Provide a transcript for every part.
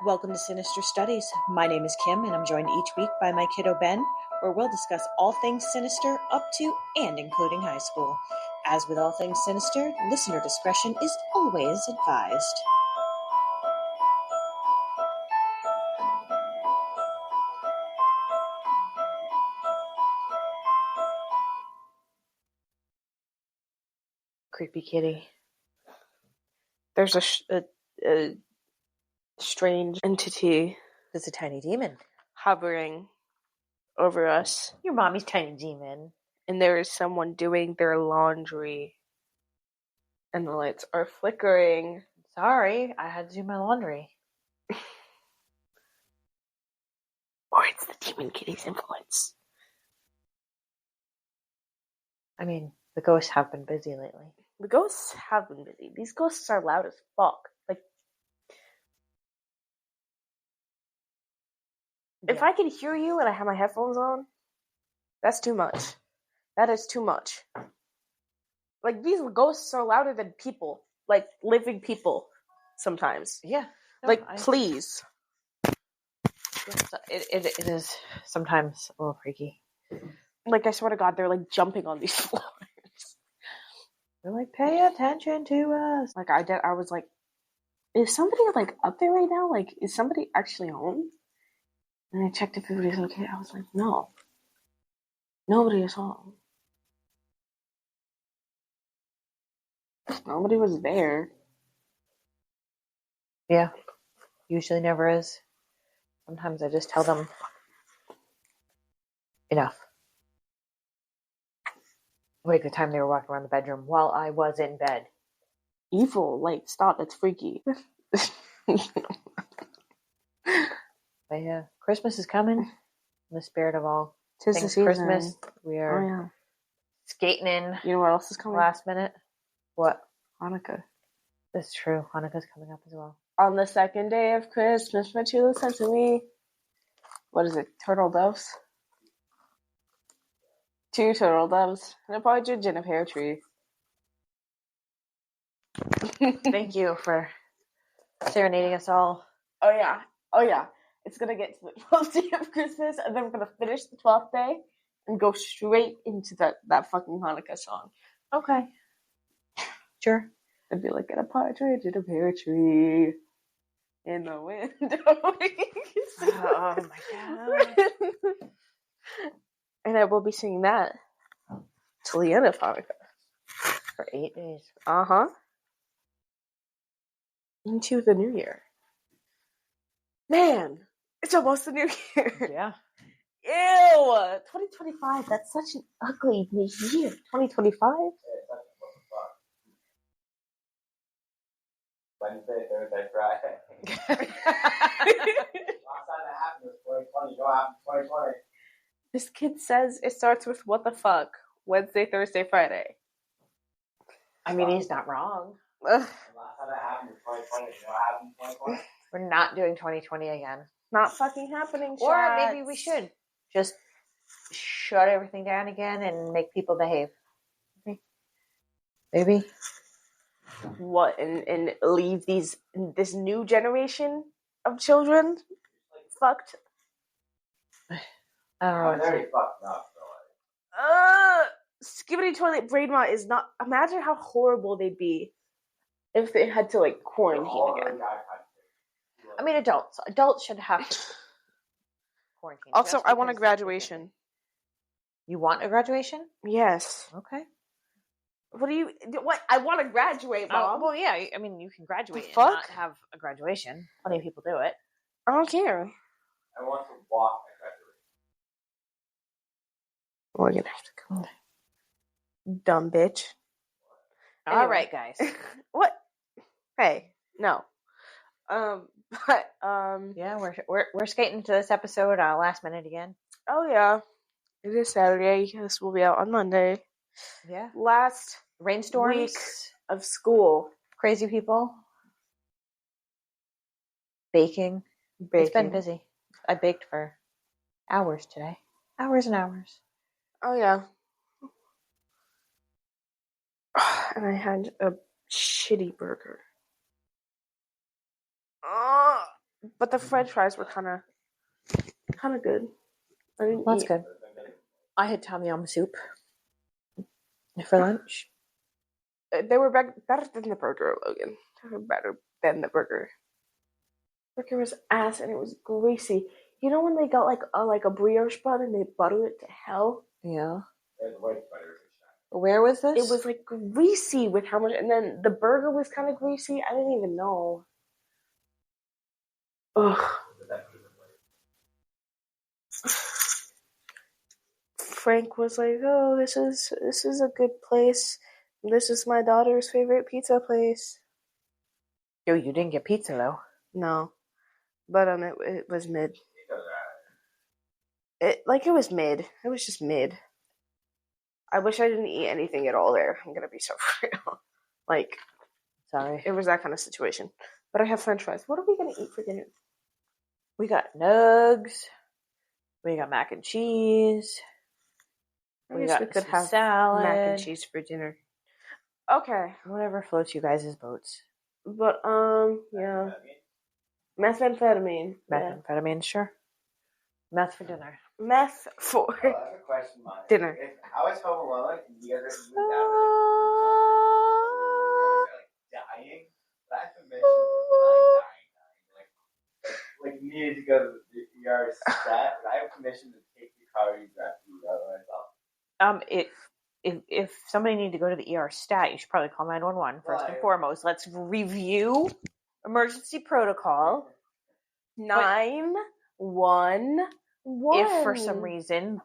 Welcome to Sinister Studies. My name is Kim, and I'm joined each week by my kiddo Ben, where we'll discuss all things sinister up to and including high school. As with all things sinister, listener discretion is always advised. Creepy kitty. There's a strange entity It's a tiny demon. hovering over us, Your mommy's tiny demon. and there is someone doing their laundry, and the lights are flickering. Sorry, I had to do my laundry. Or it's the demon kitty's influence. I mean, the ghosts have been busy lately. The ghosts have been busy. These ghosts are loud as fuck. Like, if I can hear you and I have my headphones on, that's too much. That is too much. Like, these ghosts are louder than people. Like, living people, sometimes. Yeah. No, Like, please. It is sometimes a little freaky. Like, I swear to God, they're, like, jumping on these floors. They're like, pay attention to us. Like, I was like, is somebody, like, up there right now? Like, is somebody actually home? And I checked if everybody's okay. I was like, no. Nobody is home. Nobody was there. Yeah. Usually never is. Sometimes I just tell them, enough. Like the time they were walking around the bedroom while I was in bed. Evil. Like, stop. That's freaky. But yeah, Christmas is coming. In the spirit of all 'Tis the things season. Christmas, we are skating in. You know what else is coming? Last minute. What? Hanukkah. That's true. Hanukkah's coming up as well. On the second day of Christmas, my true love sent to me. What is it? Turtle doves? 2 turtle doves and a partridge in a pear tree. Thank you for serenading us all. Oh yeah. It's gonna get to the 12th day of Christmas, and then we're gonna finish the 12th day and go straight into that fucking Hanukkah song. Okay. Sure. It'd be like, "Get a partridge in a pear tree in the window." Oh my god. And I will be singing that till the end of Hanukkah. For 8 days. Uh-huh. Into the new year. Man, it's almost the new year. Yeah. Ew! 2025, that's such an ugly new year. 2025? Wednesday, Thursday, Friday. Last time that happened was 2020. Go out in 2020. This kid says it starts with what the fuck? Wednesday, Thursday, Friday. I mean, he's not wrong. Ugh. Last time that happened was 2020. You know what happened in 2020? We're not doing 2020 again. Not fucking happening, Or chats. maybe we should just shut everything down again and make people behave. Maybe. What, and leave this new generation of children fucked? I don't know. I'm very fucked up, Skibbity Toilet Brain Rot is not. Imagine how horrible they'd be if they had to, like, quarantine again. I mean, adults should have to quarantine. Also, just I want a because- graduation. You want a graduation? Yes. Okay. What? I want to graduate, Mom. Well, yeah. I mean, you can graduate and fuck? not have a graduation. Plenty of people do it. I don't care. I want to walk my graduation. We're gonna have to go. Dumb bitch. All Anyway. right, guys. What? Hey, no. But Yeah, we're skating to this episode last minute again. Oh yeah, it is Saturday. This will be out on Monday. Yeah. Last Rainstorms. week of school. Crazy people. Baking. It's been busy. I baked for hours today. Hours and hours. Oh yeah. And I had a shitty burger. But the French fries were kind of good. I didn't That's eat. good. I had tom yum soup for lunch. They were better than the burger, Logan. They were better than the burger. Burger was ass and it was greasy. You know when they got like a brioche bun and they butter it to hell? Yeah. There's the white butter. Where was this? It was like greasy with how much, and then the burger was kind of greasy. I didn't even know. Ugh. Frank was like, "Oh, this is a good place. This is my daughter's favorite pizza place." Yo, you didn't get pizza though. No, but it was mid. It was mid. It was just mid. I wish I didn't eat anything at all there. I'm gonna be so real. Like, Sorry. it was that kind of situation. But I have French fries. What are we gonna eat for dinner? We got nugs. We got mac and cheese. I We guess got we could some have salad. mac and cheese for dinner. Okay, Whatever floats you guys' boats. but yeah, methamphetamine. Yeah. Methamphetamine, sure. Meth for dinner. Meth for I have a question, Mike. dinner. If I was home alone and you guys were dying, but I have permission to like needed to go to the ER stat, but I have permission to take the car you drive to myself. If somebody needed to go to the ER stat, you should probably call 911 first and foremost. Let's review emergency protocol. 911. If for some reason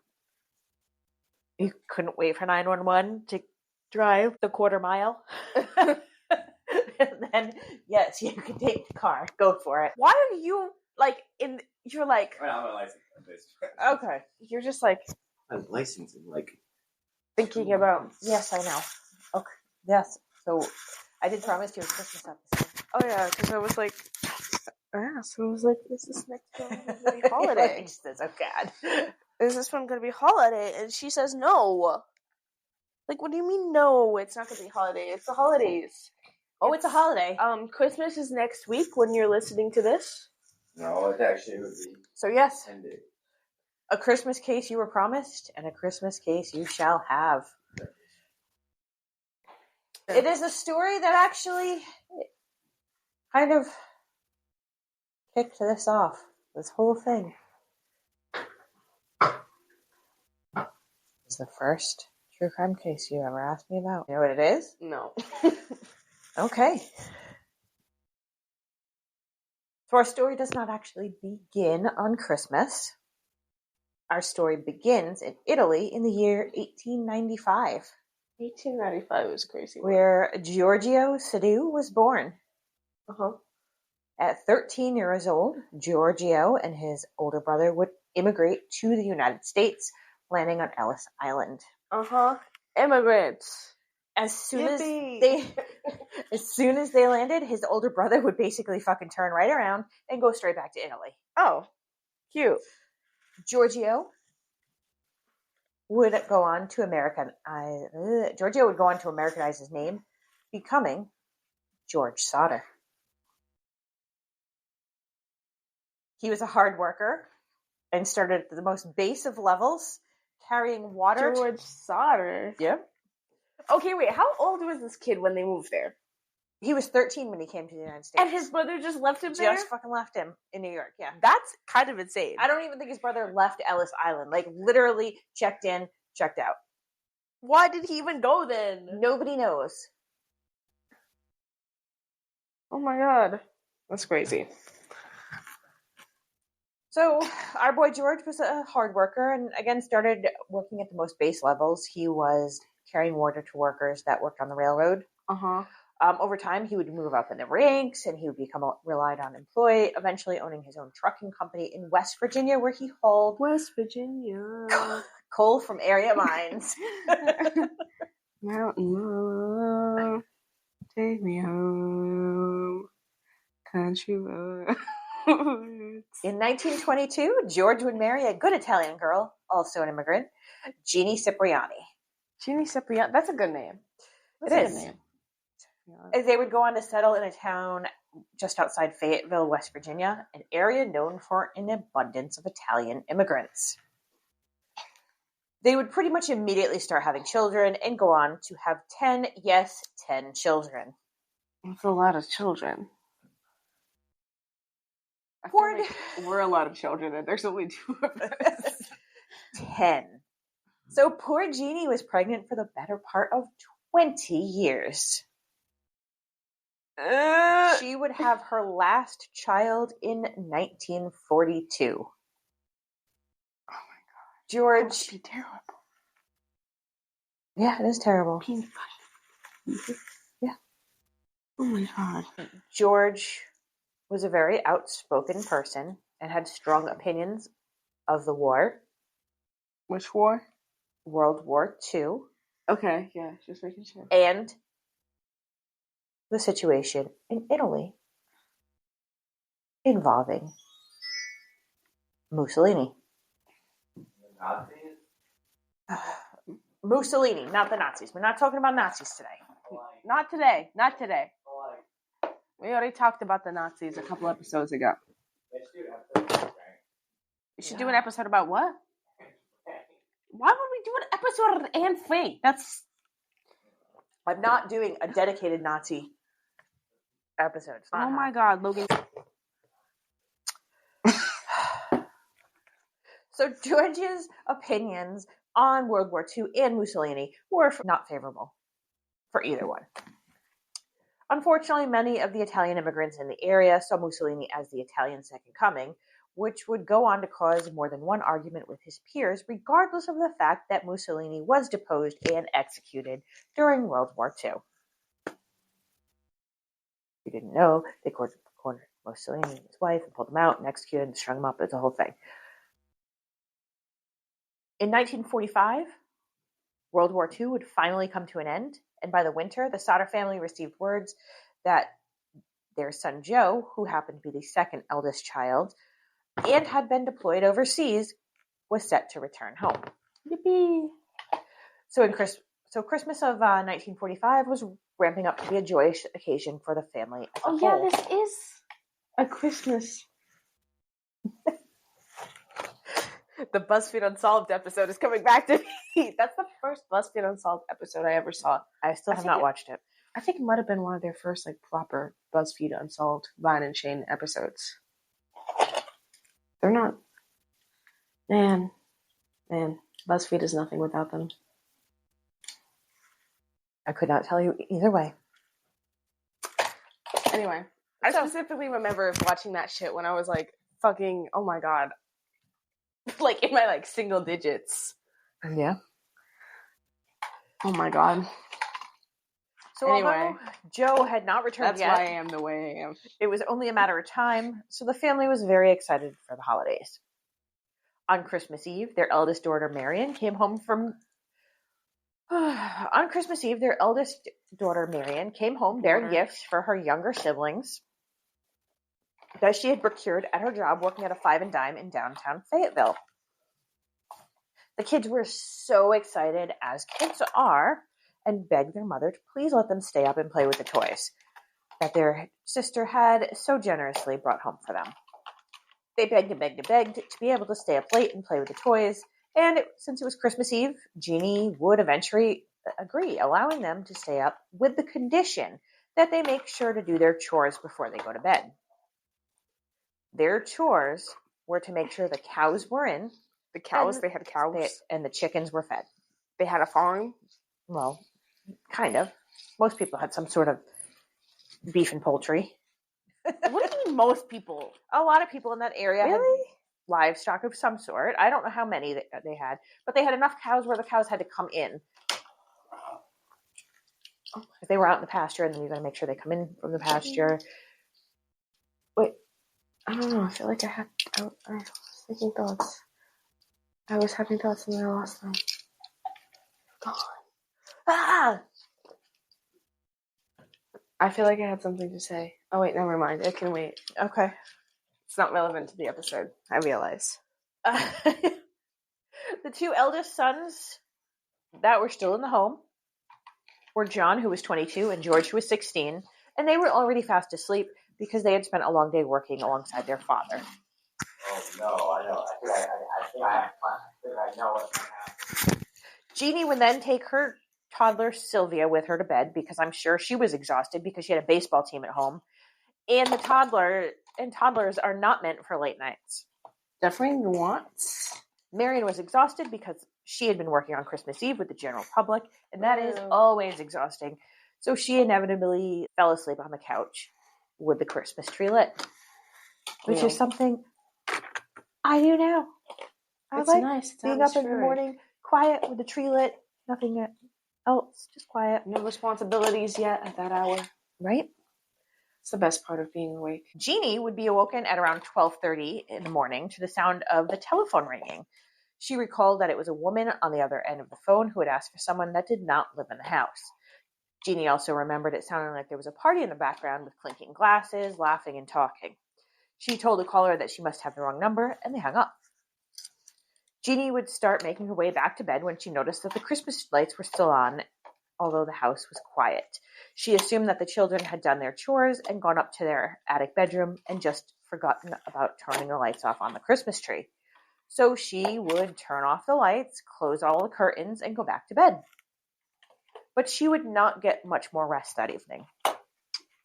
you couldn't wait for 911 to drive the quarter mile, then yes, you can take the car. Go for it. Why are you you're like, I'm not licensed. okay, you're just like I'm licensed in like thinking about. Yes, I know. Okay. Yes. So I did promise you a Christmas episode. Oh yeah, because I was like, so I was like, is this next one gonna be holiday? That's so bad. Is this one gonna be holiday? And she says no. Like, what do you mean no? It's not gonna be holiday. It's the holidays. Oh, it's a holiday. Christmas is next week when you're listening to this. no, it actually would be So yes, 10 days. a Christmas case you were promised, and a Christmas case you shall have. It is a story that actually kind of kicked this off. This whole thing. It's the first true crime case you ever asked me about. You know what it is? No. Okay. So our story does not actually begin on Christmas. Our story begins in Italy in the year 1895. 1895 was crazy. Where Giorgio Sodder was born. Uh-huh. At 13 years old, Giorgio and his older brother would immigrate to the United States, landing on Ellis Island. Uh-huh. Immigrants. As soon Yippee. as they landed, his older brother would basically fucking turn right around and go straight back to Italy. Oh, cute. Giorgio would go on to Americanize his name, becoming George Sodder. He was a hard worker and started at the most base of levels, carrying water. George Sodder. Yep. Okay, wait. How old was this kid when they moved there? He was 13 when he came to the United States. And his brother just left him there? Just fucking left him in New York, yeah. That's kind of insane. I don't even think his brother left Ellis Island. Like, literally checked in, checked out. Why did he even go then? Nobody knows. Oh my god. That's crazy. So, our boy George was a hard worker and, again, started working at the most base levels. He was carrying water to workers that worked on the railroad. Uh-huh. Over time, he would move up in the ranks, and he would become a relied-on employee, eventually owning his own trucking company in West Virginia, where he hauled West Virginia. coal from area mines. Mountain road, take me home, country road. In 1922, George would marry a good Italian girl, also an immigrant, Jeannie Cipriani. Jeannie Cipriani. That's a good name. It is. They would go on to settle in a town just outside Fayetteville, West Virginia, an area known for an abundance of Italian immigrants. They would pretty much immediately start having children and go on to have 10 children. That's a lot of children. I feel Poor like we're a lot of children, and there's only 2 of us. 10. So poor Jeannie was pregnant for the better part of 20 years. She would have her last child in 1942. George. That must be terrible. Yeah, it is terrible. Yeah. Oh my God. George was a very outspoken person and had strong opinions of the war. Which war? World War II. Okay, yeah, just making sure. And the situation in Italy involving Mussolini. Nazis? Mussolini, not the Nazis. We're not talking about Nazis today. Not today. Not today. We already talked about the Nazis a couple episodes ago. We should do an episode about what? Why would we do an episode of Anne Frank? I'm not doing a dedicated Nazi episode. It's not my God, Logan. So George's opinions on World War II and Mussolini were not favorable for either one. Unfortunately, many of the Italian immigrants in the area saw Mussolini as the Italian second coming, which would go on to cause more than one argument with his peers, regardless of the fact that Mussolini was deposed and executed during World War II. If you didn't know, they cornered Mussolini and his wife and pulled him out and executed and strung him up. It's a whole thing. In 1945, World War II would finally come to an end, and by the winter, the Sodder family received words that their son Joe, who happened to be the second eldest child, and had been deployed overseas, was set to return home. Yippee! So Christmas of 1945 was ramping up to be a joyous occasion for the family as a whole. Yeah, this is a Christmas. The BuzzFeed Unsolved episode is coming back to me. That's the first BuzzFeed Unsolved episode I ever saw. I still have not watched it. I think it might have been one of their first proper BuzzFeed Unsolved Vine and Shane episodes. They're not. Man, BuzzFeed is nothing without them. I could not tell you either way. Anyway, I specifically remember watching that shit when I was fucking, oh my God. In my single digits. Yeah. Oh my God. So anyway, Joe had not returned yet. That's why I am the way I am. It was only a matter of time, so the family was very excited for the holidays. On Christmas Eve, their eldest daughter Marion came home bearing gifts for her younger siblings that she had procured at her job working at a Five and Dime in downtown Fayetteville. The kids were so excited, as kids are, and begged their mother to please let them stay up and play with the toys that their sister had so generously brought home for them. They begged to be able to stay up late and play with the toys, and since it was Christmas Eve, Jeannie would eventually agree, allowing them to stay up with the condition that they make sure to do their chores before they go to bed. Their chores were to make sure the cows were in. They had cows. And the chickens were fed. They had a farm? Well, kind of. Most people had some sort of beef and poultry. What do you mean most people? A lot of people in that area had livestock of some sort. I don't know how many they had, but they had enough cows where the cows had to come in. If they were out in the pasture, and then you're going to make sure they come in from the pasture. Wait. I don't know. I feel like I was thinking thoughts. I was having thoughts and then I lost them. Gone. Ah! I feel like I had something to say. Oh, wait, never mind. It can wait. Okay. It's not relevant to the episode, I realize. The two eldest sons that were still in the home were John, who was 22, and George, who was 16, and they were already fast asleep because they had spent a long day working alongside their father. Oh no, I know. I know what's going to happen. Jeannie would then take her toddler Sylvia with her to bed because I'm sure she was exhausted because she had a baseball team at home. And toddlers are not meant for late nights. Definitely not. Marion was exhausted because she had been working on Christmas Eve with the general public, and that is always exhausting. So she inevitably fell asleep on the couch with the Christmas tree lit, which is something I do now. I like nice. Being up in the morning, quiet with the tree lit, nothing else, just quiet. No responsibilities yet at that hour. Right? It's the best part of being awake. Jeannie would be awoken at around 12:30 in the morning to the sound of the telephone ringing. She recalled that it was a woman on the other end of the phone who had asked for someone that did not live in the house. Jeannie also remembered it sounding like there was a party in the background with clinking glasses, laughing, and talking. She told the caller that she must have the wrong number, and they hung up. Jeannie would start making her way back to bed when she noticed that the Christmas lights were still on, although the house was quiet. She assumed that the children had done their chores and gone up to their attic bedroom and just forgotten about turning the lights off on the Christmas tree. So she would turn off the lights, close all the curtains, and go back to bed. But she would not get much more rest that evening.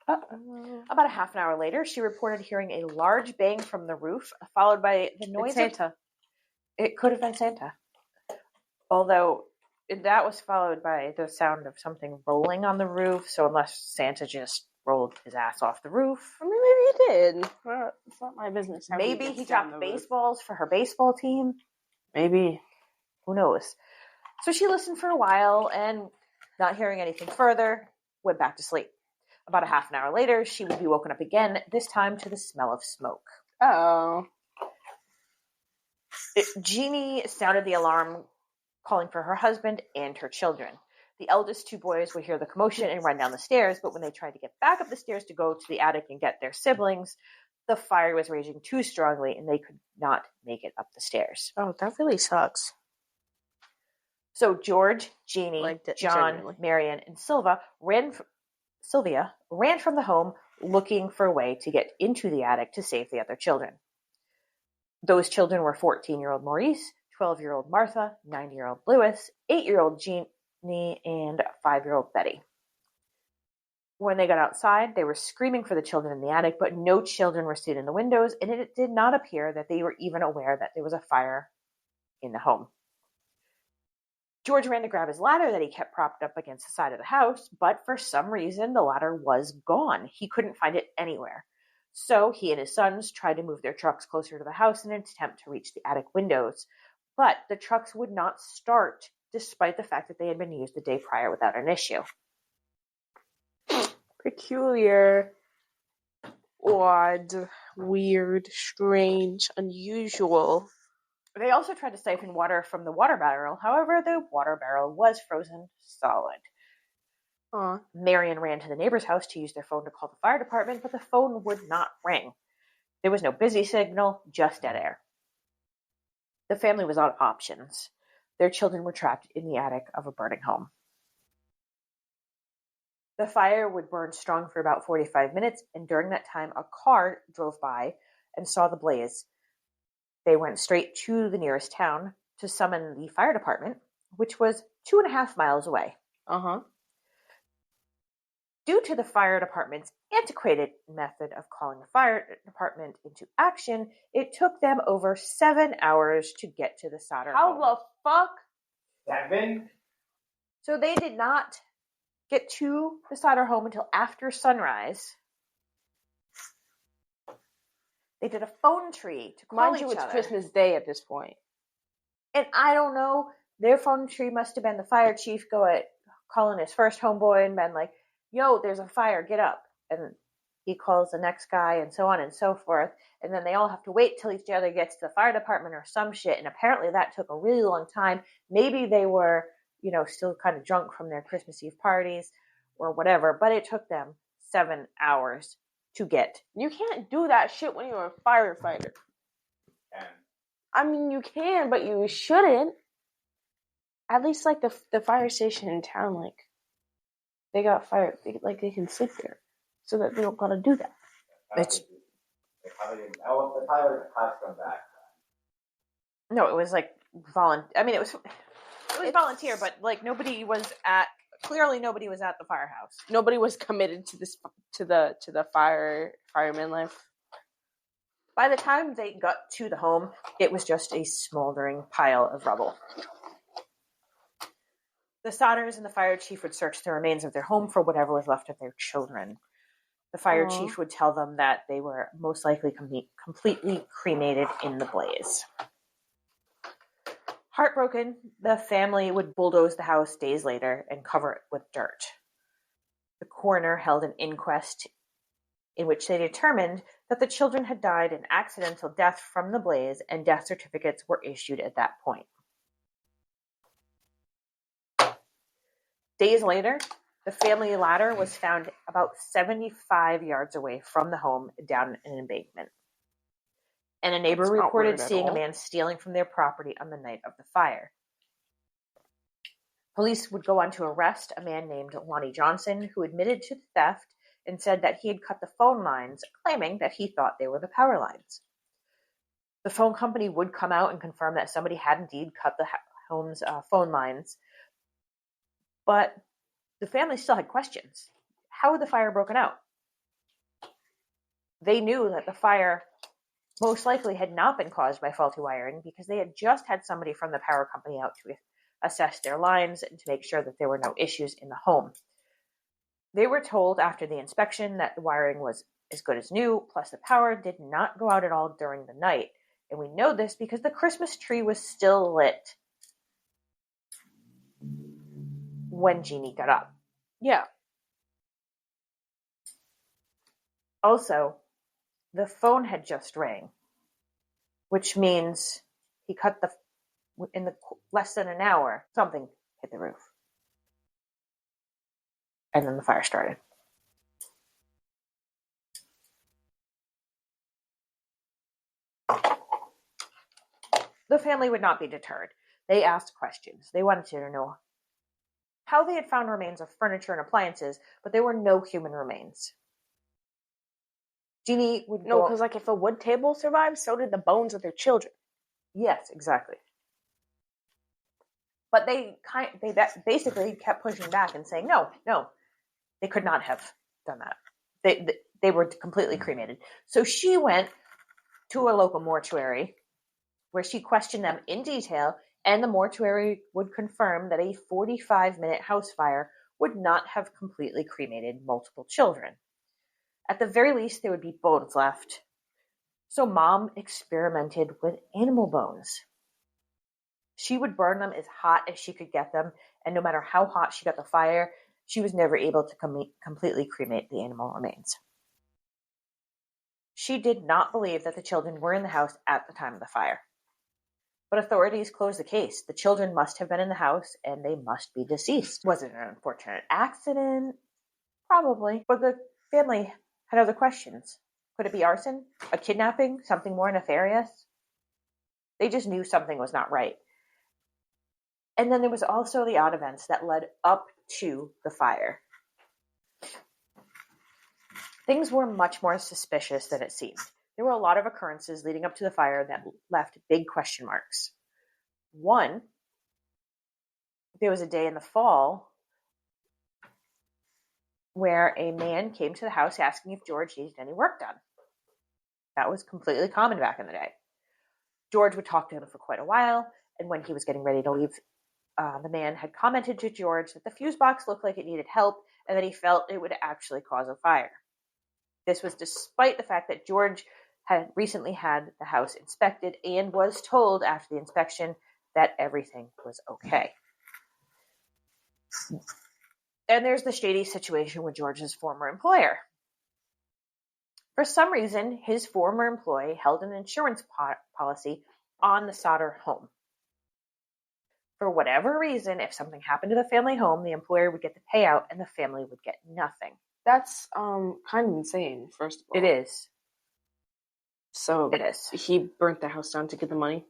About a half an hour later, she reported hearing a large bang from the roof, followed by the noise of Santa. It could have been Santa. Although that was followed by the sound of something rolling on the roof, so unless Santa just rolled his ass off the roof. I mean, maybe he did. It's not my business. Maybe he dropped baseballs for her baseball team. Maybe. Who knows? So she listened for a while and, not hearing anything further, went back to sleep. About a half an hour later, she would be woken up again, this time to the smell of smoke. Oh. Jeannie sounded the alarm, calling for her husband and her children. The eldest two boys would hear the commotion and run down the stairs, but when they tried to get back up the stairs to go to the attic and get their siblings, the fire was raging too strongly and they could not make it up the stairs. Oh, that really sucks. So George, Jeannie, John, genuinely. Marion, and Sylvia ran from the home looking for a way to get into the attic to save the other children. Those children were 14-year-old Maurice, 12-year-old Martha, 9-year-old Lewis, 8-year-old Jeannie, and 5-year-old Betty. When they got outside, they were screaming for the children in the attic, but no children were seen in the windows, and it did not appear that they were even aware that there was a fire in the home. George ran to grab his ladder that he kept propped up against the side of the house, but for some reason, the ladder was gone. He couldn't find it anywhere. So he and his sons tried to move their trucks closer to the house in an attempt to reach the attic windows, but the trucks would not start despite the fact that they had been used the day prior without an issue. Peculiar, odd, weird, strange, unusual. They also tried to siphon water from the water barrel. However, the water barrel was frozen solid. Marion ran to the neighbor's house to use their phone to call the fire department, but the phone would not ring. There was no busy signal, just dead air. The family was out of options. Their children were trapped in the attic of a burning home. The fire would burn strong for about 45 minutes, and during that time, a car drove by and saw the blaze. They went straight to the nearest town to summon the fire department, which was 2.5 miles away. Due to the fire department's antiquated method of calling the fire department into action, it took them over 7 hours to get to the Sodder home. How the fuck? 7? So they did not get to the Sodder home until after sunrise. They did a phone tree to call each other. It's Christmas Day at this point. And I don't know, their phone tree must have been the fire chief calling his first homeboy and been like, yo, there's a fire, get up. And he calls the next guy and so on and so forth. And then they all have to wait till each other gets to the fire department or some shit. And apparently that took a really long time. Maybe they were, still kind of drunk from their Christmas Eve parties or whatever. But it took them 7 hours to get. You can't do that shit when you're a firefighter. I mean, you can, but you shouldn't. At least, the fire station in town, they got fire, they can sit there so that they don't gotta do that. It's How they didn't. Oh, the pilot has come back. no, it was like I mean, it was volunteer, but like nobody was at the firehouse. Nobody was committed to this to the fireman life. By the time they got to the home, it was just a smoldering pile of rubble. The Sodders and the fire chief would search the remains of their home for whatever was left of their children. The fire chief would tell them that they were most likely completely cremated in the blaze. Heartbroken, the family would bulldoze the house days later and cover it with dirt. The coroner held an inquest in which they determined that the children had died an accidental death from the blaze, and death certificates were issued at that point. Days later, the family ladder was found about 75 yards away from the home down an embankment. And a neighbor reported seeing a man stealing from their property on the night of the fire. Police would go on to arrest a man named Lonnie Johnson, who admitted to the theft and said that he had cut the phone lines, claiming that he thought they were the power lines. The phone company would come out and confirm that somebody had indeed cut the home's phone lines, but the family still had questions. How had the fire broken out? They knew that the fire most likely had not been caused by faulty wiring because they had just had somebody from the power company out to assess their lines and to make sure that there were no issues in the home. They were told after the inspection that the wiring was as good as new, plus the power did not go out at all during the night. And we know this because the Christmas tree was still lit when Jeannie got up. Yeah. Also, the phone had just rang, which means he in the less than an hour, something hit the roof. And then the fire started. The family would not be deterred. They asked questions. They wanted to know how they had found remains of furniture and appliances, but there were no human remains. Jeannie would No, because like if a wood table survived, so did the bones of their children. Yes, exactly. But they basically kept pushing back and saying, no, they could not have done that. They were completely cremated. So she went to a local mortuary where she questioned them in detail, and the mortuary would confirm that a 45-minute house fire would not have completely cremated multiple children. At the very least, there would be bones left. So Mom experimented with animal bones. She would burn them as hot as she could get them, and no matter how hot she got the fire, she was never able to completely cremate the animal remains. She did not believe that the children were in the house at the time of the fire. But authorities closed the case. The children must have been in the house, and they must be deceased. Was it an unfortunate accident? Probably. But the family had other questions. Could it be arson? A kidnapping? Something more nefarious? They just knew something was not right. And then there was also the odd events that led up to the fire. Things were much more suspicious than it seemed. There were a lot of occurrences leading up to the fire that left big question marks. One, there was a day in the fall where a man came to the house asking if George needed any work done. That was completely common back in the day. George would talk to him for quite a while, and when he was getting ready to leave, the man had commented to George that the fuse box looked like it needed help and that he felt it would actually cause a fire. This was despite the fact that George had recently had the house inspected and was told after the inspection that everything was okay. And there's the shady situation with George's former employer. For some reason, his former employee held an insurance policy on the Sodder home. For whatever reason, if something happened to the family home, the employer would get the payout and the family would get nothing. That's kind of insane, first of all. It is. So it is. He burnt the house down to get the money?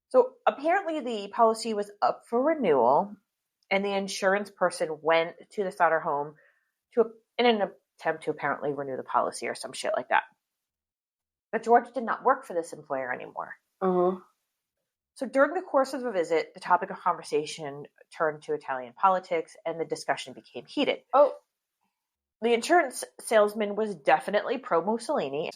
So apparently the policy was up for renewal, and the insurance person went to the Sodder home in an attempt to apparently renew the policy or some shit like that. But George did not work for this employer anymore. So during the course of the visit, the topic of conversation turned to Italian politics, and the discussion became heated. Oh. The insurance salesman was definitely pro-Mussolini.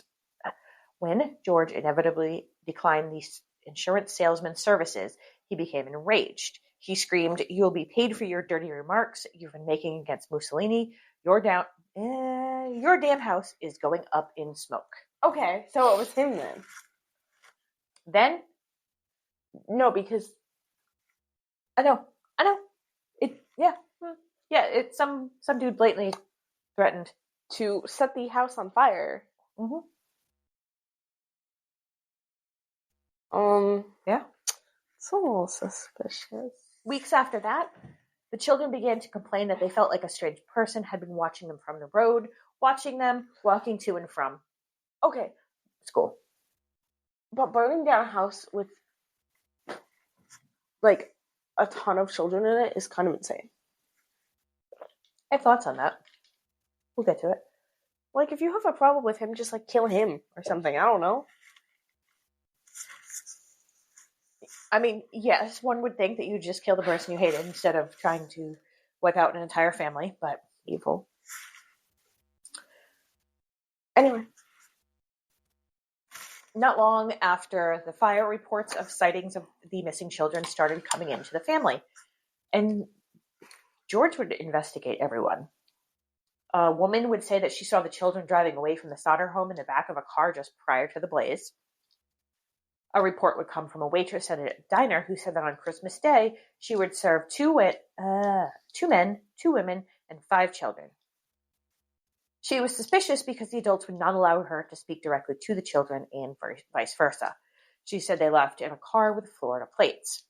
When George inevitably declined the insurance salesman's services, he became enraged. He screamed, "You'll be paid for your dirty remarks you've been making against Mussolini. Your damn house is going up in smoke." Okay, so it was him then. Then, No, because I know. It's some dude blatantly threatened to set the house on fire. Mm-hmm. Yeah. It's a little suspicious. Weeks after that, the children began to complain that they felt like a strange person had been watching them from the road, watching them walking to and from school. But burning down a house with like a ton of children in it is kind of insane. I have thoughts on that. We'll get to it. Like, if you have a problem with him, just like kill him or something. I don't know. I mean, yes, one would think that you just kill the person you hated instead of trying to wipe out an entire family, but evil. Anyway. Not long after the fire, reports of sightings of the missing children started coming into the family. And George would investigate everyone. A woman would say that she saw the children driving away from the Sodder home in the back of a car just prior to the blaze. A report would come from a waitress at a diner who said that on Christmas Day, she would serve two men, 2 women, and 5 children. She was suspicious because the adults would not allow her to speak directly to the children and vice versa. She said they left in a car with Florida plates.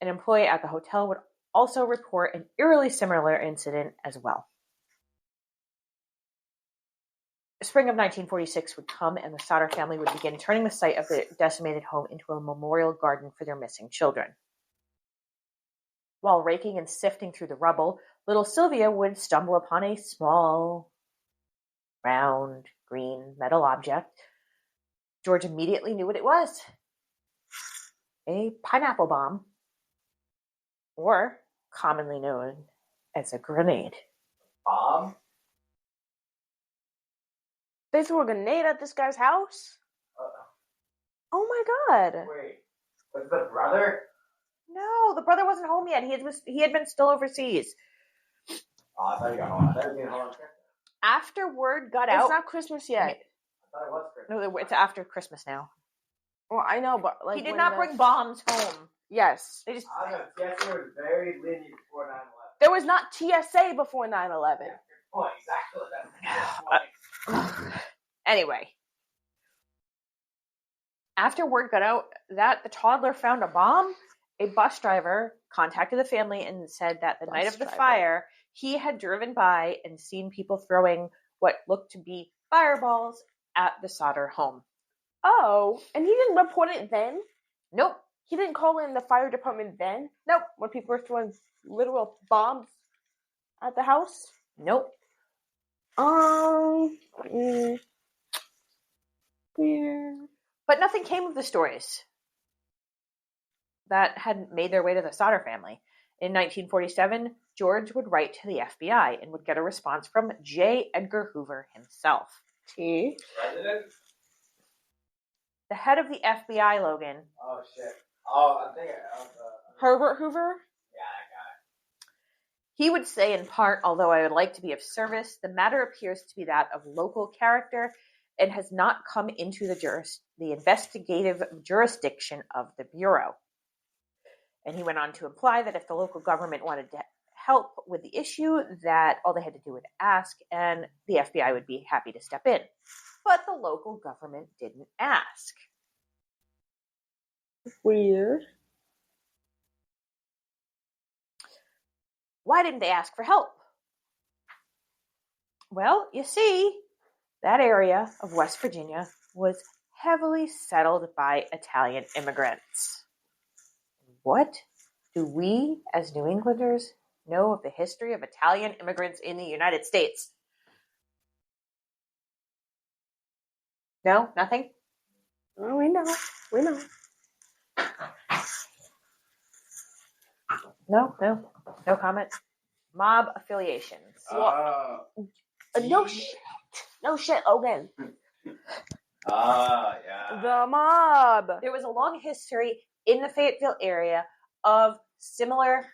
An employee at the hotel would also report an eerily similar incident as well. Spring of 1946 would come, and the Sodder family would begin turning the site of the decimated home into a memorial garden for their missing children. While raking and sifting through the rubble, little Sylvia would stumble upon a small, round, green metal object. George immediately knew what it was. A pineapple bomb, or commonly known as a grenade. Bomb? They threw a grenade at this guy's house? Oh my god. Wait, was the brother? No, the brother wasn't home yet. He had been still overseas. Oh, I thought you got home. I thought it was home on Christmas. After word got out... It's not Christmas yet. I thought it was Christmas. No, it's after Christmas now. Well, I know, but like... He did not bring bombs home. Yes. They just... I don't know, TSA was very lenient before 9/11. There was not TSA before 9/11. Yeah, good point, exactly. That's good point. Anyway. After word got out that the toddler found a bomb, a bus driver contacted the family and said that the night of the fire, he had driven by and seen people throwing what looked to be fireballs at the Sodder home. Oh, and he didn't report it then? Nope. He didn't call in the fire department then? Nope. When people were throwing literal bombs at the house? Nope. Weird. But nothing came of the stories that had made their way to the Sodder family. In 1947, George would write to the FBI and would get a response from J. Edgar Hoover himself. President? The head of the FBI, Logan. Oh, shit. Oh, I'm thinking of Herbert Hoover? Yeah, that guy. He would say in part, although I would like to be of service, the matter appears to be that of local character and has not come into the investigative jurisdiction of the Bureau. And he went on to imply that if the local government wanted to help with the issue, that all they had to do was ask, and the FBI would be happy to step in. But the local government didn't ask. Weird. Why didn't they ask for help? Well, you see, that area of West Virginia was heavily settled by Italian immigrants. What do we, as New Englanders, know of the history of Italian immigrants in the United States? No? Nothing? Oh, we know. We know. No comment. Mob affiliations. No shit. No shit, Logan. Yeah. The mob. There was a long history in the Fayetteville area of similar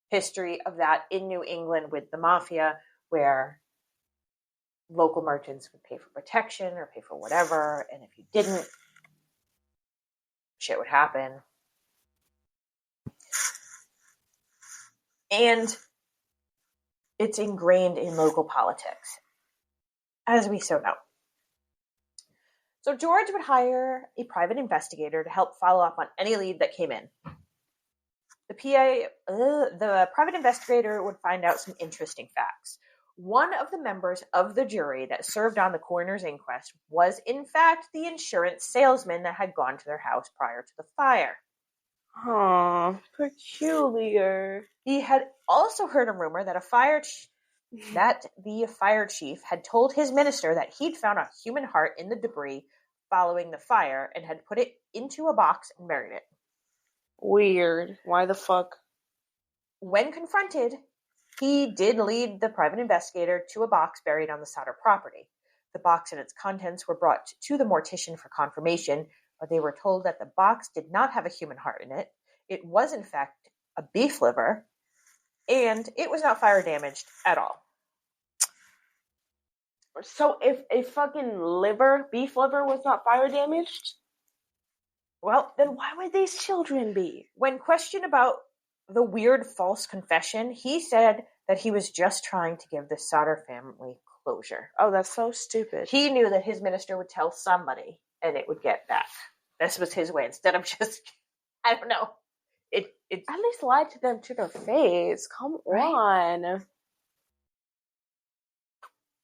history of that in New England with the mafia, where local merchants would pay for protection or pay for whatever, and if you didn't, shit would happen. And it's ingrained in local politics, as we so know. So George would hire a private investigator to help follow up on any lead that came in. The private investigator would find out some interesting facts. One of the members of the jury that served on the coroner's inquest was, in fact, the insurance salesman that had gone to their house prior to the fire. Aw, peculiar. He had also heard a rumor that the fire chief had told his minister that he'd found a human heart in the debris following the fire and had put it into a box and buried it. Weird. Why the fuck? When confronted, he did lead the private investigator to a box buried on the Sodder property. The box and its contents were brought to the mortician for confirmation, but they were told that the box did not have a human heart in it. It was, in fact, a beef liver, and it was not fire damaged at all. So if a fucking beef liver was not fire damaged, well, then why would these children be? When questioned about the weird false confession, he said that he was just trying to give the Sodder family closure. Oh, that's so stupid. He knew that his minister would tell somebody and it would get back. This was his way. Instead of just, I don't know. It at least lie to them to their face. Come on.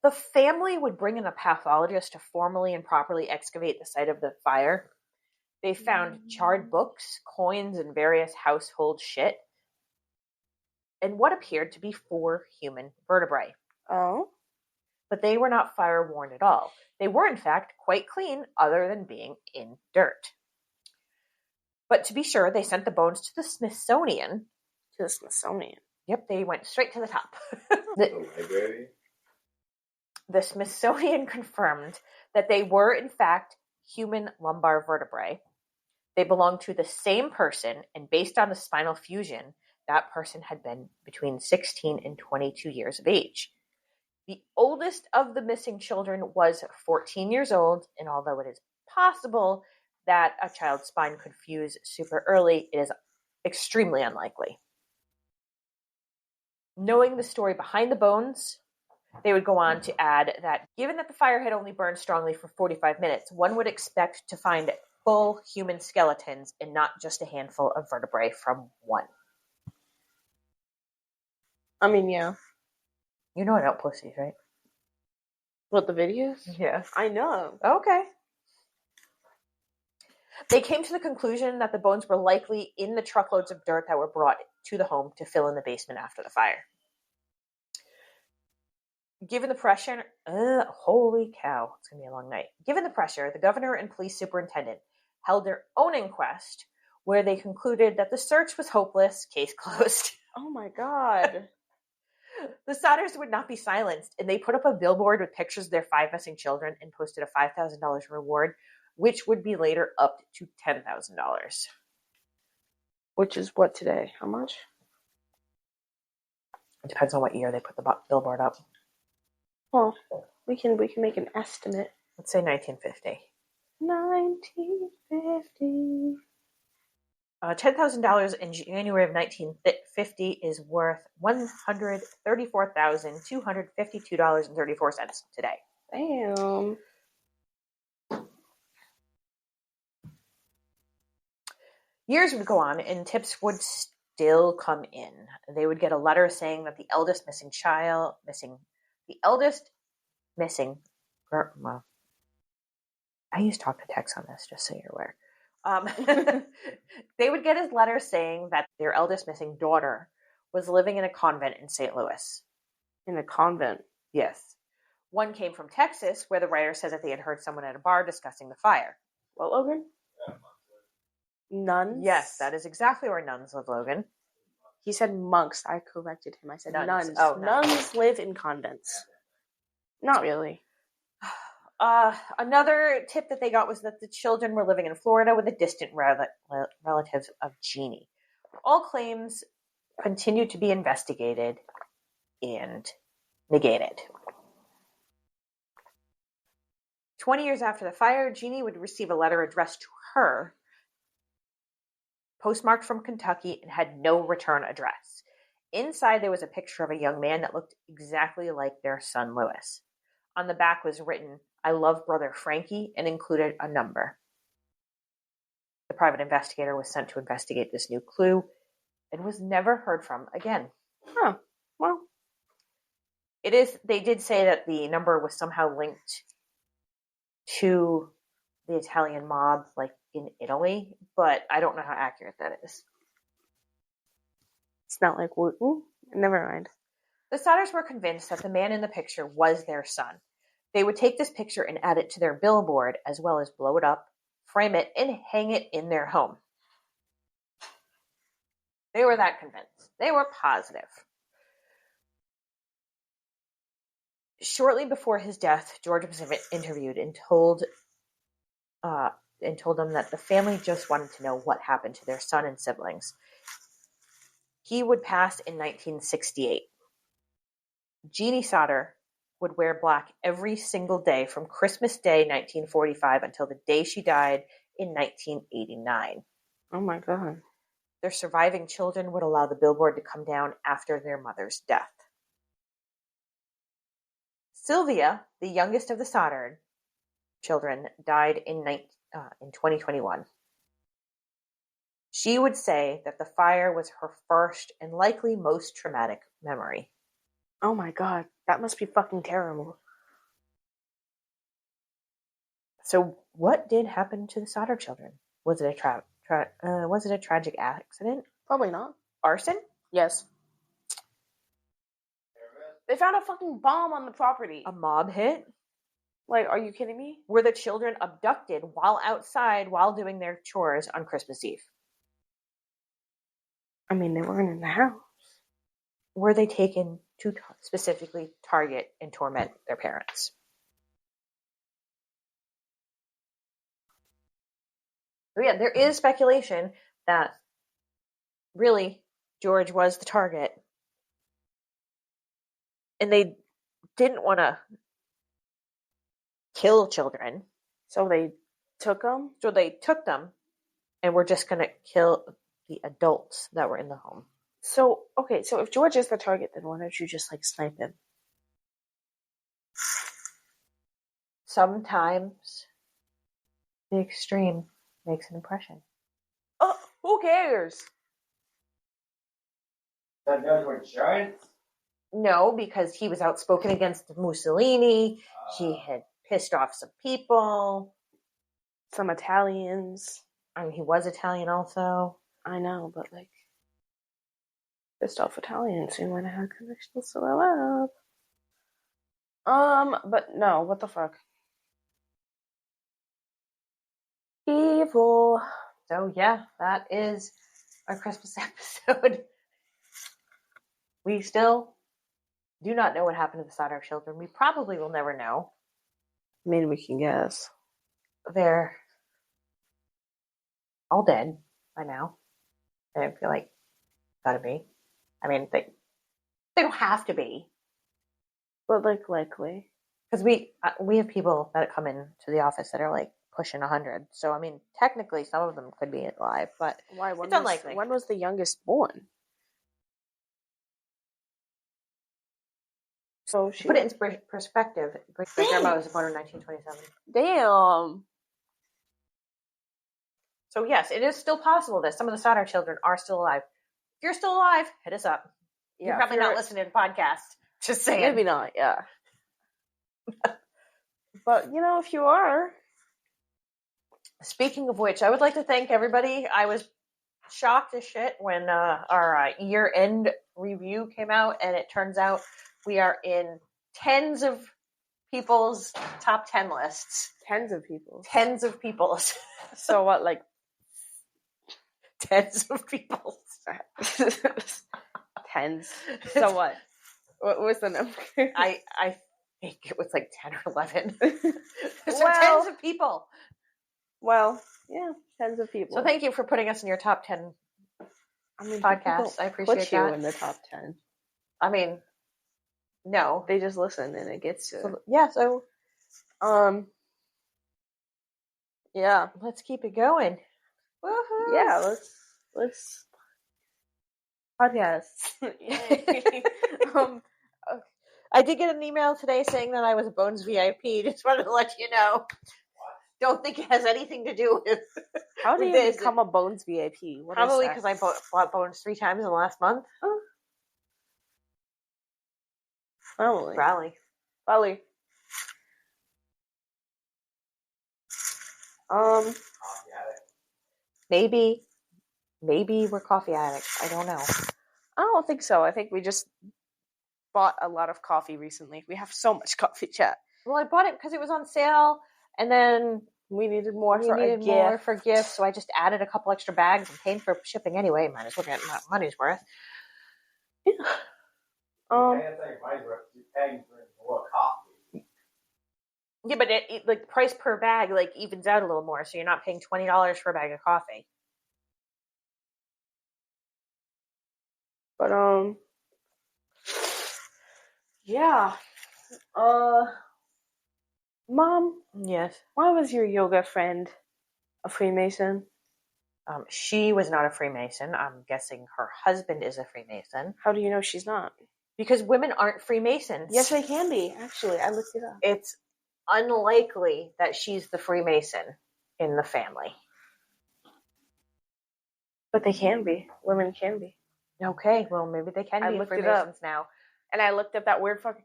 The family would bring in a pathologist to formally and properly excavate the site of the fire. They found charred books, coins, and various household shit, and what appeared to be 4 human vertebrae. Oh? But they were not fire-worn at all. They were, in fact, quite clean, other than being in dirt. But to be sure, they sent the bones to the Smithsonian. To the Smithsonian? Yep, they went straight to the top. The library? The Smithsonian confirmed that they were, in fact, human lumbar vertebrae. They belonged to the same person, and based on the spinal fusion, that person had been between 16 and 22 years of age. The oldest of the missing children was 14 years old, and although it is possible that a child's spine could fuse super early, it is extremely unlikely. Knowing the story behind the bones, they would go on to add that given that the fire had only burned strongly for 45 minutes, one would expect to find full human skeletons and not just a handful of vertebrae from one. I mean, yeah. You know I don't post these, right? What, the videos? Yeah. I know. Okay. They came to the conclusion that the bones were likely in the truckloads of dirt that were brought to the home to fill in the basement after the fire. Given the pressure, holy cow, it's going to be a long night. Given the pressure, the governor and police superintendent held their own inquest where they concluded that the search was hopeless, case closed. Oh my God. The Sodders would not be silenced, and they put up a billboard with pictures of their 5 missing children and posted a $5,000 reward, which would be later upped to $10,000. Which is what today? How much? It depends on what year they put the billboard up. Well, we can make an estimate. Let's say 1950. 1950. $10,000 in January of 1950 is worth $134,252.34 today. Damn. Years would go on, and tips would still come in. They would get a letter saying that the eldest missing, well, I use talk to text on this, just so you're aware. They would get his letter saying that their eldest missing daughter was living in a convent in St. Louis. In a convent? Yes. One came from Texas, where the writer says that they had heard someone at a bar discussing the fire. What, Logan? Nuns? Yes, that is exactly where nuns live, Logan. He said monks. I corrected him. I said nuns. Oh, no. Nuns live in convents. Not really. Another tip that they got was that the children were living in Florida with a distant relative of Jeannie. All claims continued to be investigated and negated. 20 years after the fire, Jeannie would receive a letter addressed to her, postmarked from Kentucky, and had no return address. Inside, there was a picture of a young man that looked exactly like their son, Lewis. On the back was written, "I love brother Frankie," and included a number. The private investigator was sent to investigate this new clue and was never heard from again. Huh. Well, they did say that the number was somehow linked to the Italian mob, like in Italy, but I don't know how accurate that is. it's not like Wooten. Never mind. The Sodders were convinced that the man in the picture was their son. They would take this picture and add it to their billboard, as well as blow it up, frame it, and hang it in their home. They were that convinced. They were positive. Shortly before his death, George was interviewed and told them that the family just wanted to know what happened to their son and siblings. He would pass in 1968. Jeannie Sodder would wear black every single day from Christmas Day 1945 until the day she died in 1989. Oh my God. Their surviving children would allow the billboard to come down after their mother's death. Sylvia, the youngest of the Sodder children, died in 2021. She would say that the fire was her first and likely most traumatic memory. Oh my God. That must be fucking terrible. So, what did happen to the Sodder children? Was it a tragic accident? Probably not. Arson? Yes. They found a fucking bomb on the property. A mob hit? Like, are you kidding me? Were the children abducted while outside while doing their chores on Christmas Eve? I mean, they weren't in the house. Were they taken to specifically target and torment their parents? So yeah, there is speculation that really George was the target, and they didn't want to kill children. So they took them? So they took them and were just going to kill the adults that were in the home. So, okay, so if George is the target, then why don't you just, like, snipe him? Sometimes the extreme makes an impression. Oh, who cares? That goes for insurance? No, because he was outspoken against Mussolini. He had pissed off some people. Some Italians. I mean, he was Italian also. I know, but, like, pissed off Italians who might have had connections to the lab. But no, what the fuck? Evil. So yeah, that is our Christmas episode. We still do not know what happened to the Sodder children. We probably will never know. I mean, we can guess. They're all dead by now. I feel like gotta be. I mean, they don't have to be. But, like, likely. Because we have people that come in to the office that are, like, pushing 100. So, I mean, technically, some of them could be alive, but Why? it's unlikely. When was the youngest born? So she Put it in perspective. Great grandma was born in 1927. Damn. So, yes, it is still possible that some of the Sodder children are still alive. If you're still alive, hit us up. Yeah, You're probably not listening to the podcast. Just saying. Maybe not, yeah. But, you know, if you are. Speaking of which, I would like to thank everybody. I was shocked as shit when our year-end review came out, and it turns out we are in tens of people's top 10 lists. Tens of people. Tens of people's. So what, like Tens of people's. tens? So what? What was the number? I think it was like 10 or 11. So Well- tens of people. Well, yeah, tens of people. So thank you for putting us in your top 10 I mean, podcasts. people don't I appreciate put you that. in the top 10. I mean, no. They just listen and it gets to. So, yeah, so Yeah. let's keep it going. Woohoo. Yeah, let's podcast. I did get an email today saying that I was a Bones VIP. Just wanted to let you know. Don't think it has anything to do with. How do with you this. become a Bones VIP? What Probably is that? because I bought Bones 3 times in the last month. Probably. Probably. Coffee addict. Maybe we're coffee addicts. I don't know. I don't think so. I think we just bought a lot of coffee recently. We have so much coffee chat. Well, I bought it because it was on sale, and then We needed more we for a needed gift. more for gifts, so I just added a couple extra bags and paid for shipping anyway. Might as well get my money's worth. Hey, that's like money's worth. You're paying for more coffee. Yeah, but it like price per bag like evens out a little more, so you're not paying $20 for a bag of coffee. But yeah. Mom, Yes. why was your yoga friend a Freemason? She was not a Freemason. I'm guessing her husband is a Freemason. How do you know she's not? Because women aren't Freemasons. Yes, they can be. Actually, I looked it up. It's unlikely that she's the Freemason in the family. But they can be. Women can be. Okay, well, maybe they can I be looked it Freemasons now. And I looked up that weird fucking.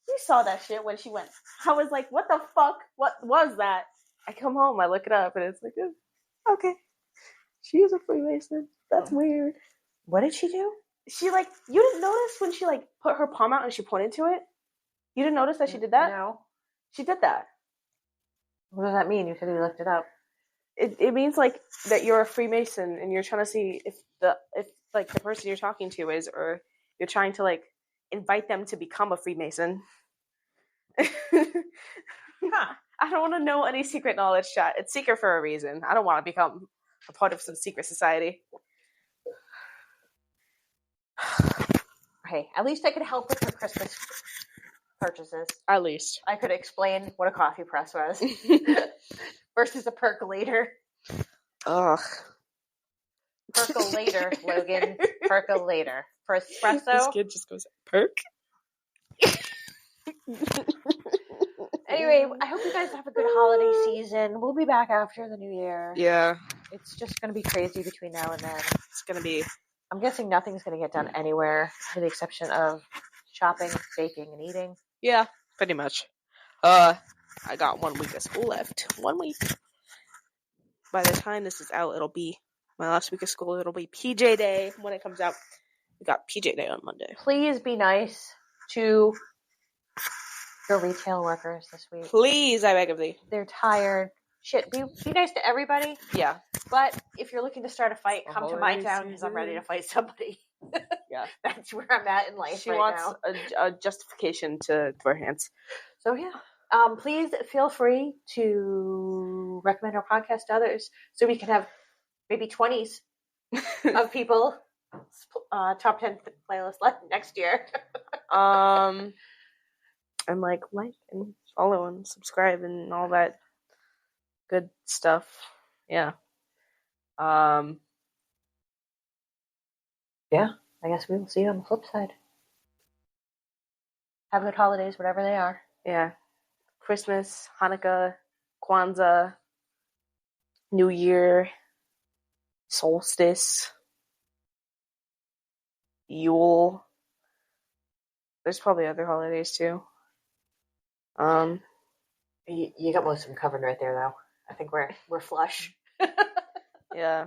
You saw that shit when she went. I was like, what the fuck? What was that? I come home, I look it up, and it's like, okay. She is a Freemason. That's weird. What did she do? She, like, you didn't notice when she, like, put her palm out and she pointed to it? You didn't notice that she did that? No. She did that. What does that mean? You said you looked it up. It means, like, that you're a Freemason and you're trying to see if the person you're talking to is, or you're trying to, like, invite them to become a Freemason. Huh. I don't want to know any secret knowledge, chat. It's secret for a reason. I don't want to become a part of some secret society. Hey, at least I could help with her Christmas purchases. At least. I could explain what a coffee press was versus a percolator. Ugh. Percolator, Logan. Percolator. For espresso. This kid just goes, perk? Anyway, I hope you guys have a good holiday season. We'll be back after the new year. Yeah. It's just going to be crazy between now and then. It's going to be... I'm guessing nothing's going to get done anywhere, with the exception of shopping, baking, and eating. Yeah, pretty much. I got 1 week of school left. 1 week. By the time this is out, it'll be my last week of school. It'll be PJ Day when it comes out. We got PJ Day on Monday. Please be nice to your retail workers this week. Please, I beg of thee. They're tired. Shit, be nice to everybody. Yeah. But if you're looking to start a fight, The come to my holiday town because I'm ready to season. fight somebody. Yeah. That's where I'm at in life She right wants now. a justification to throw her hands. So yeah, please feel free to recommend our podcast to others so we can have maybe 20s of people top 10 playlist next year. And like and follow and subscribe and all that good stuff. Yeah. Yeah, I guess we will see you on the flip side. Have good holidays, whatever they are. Yeah. Christmas, Hanukkah, Kwanzaa, New Year, Solstice, Yule. There's probably other holidays too. You got most of them covered right there, though. I think we're flush. Yeah.